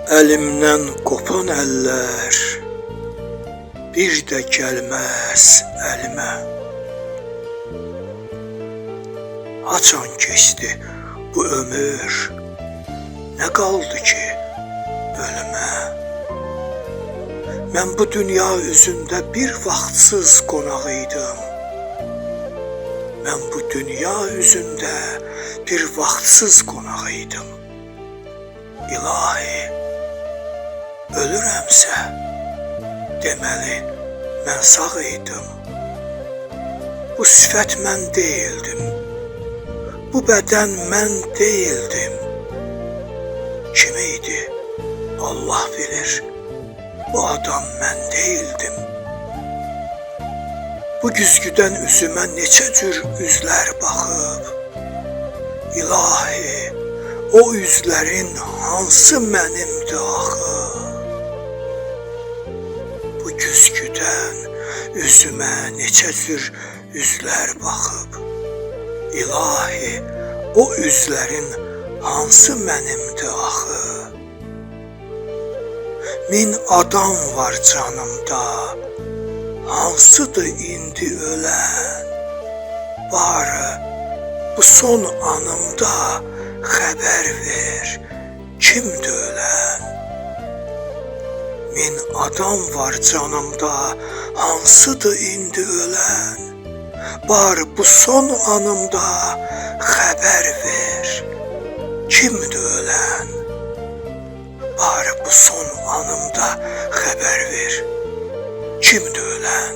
Əlimdən qopan əllər bir də gəlməz əlimə. Haçan keçdi bu ömür, nə qaldı ki ölümə? Mən bu dünya üzündə bir vaxtsız qonaq idim. Mən bu dünya üzündə bir vaxtsız qonaq idim. İlahi, ölürəmsə, deməli mən sağ idim. Bu sifət mən deyildim, bu bədən mən deyildim. Kim idi? Allah bilir, bu adam mən deyildim. Bu güzgüdən üzümə neçə cür üzlər baxıb. İlahi, o üzlərin hansı mənimdir axı? Bu güzgüdən üzümə neçə cür üzlər baxıb. İlahi, o üzlərin hansı mənimdir axı? Min adam var canımda, hansıdır indi ölən? Barı bu son anımda xəbər ver, kimdir ölən? Min adam var canımda, hansıdır indi ölən? Barı bu son anımda xəbər ver, kimdir ölən? Barı bu son anımda xəbər ver, kimdir ölən?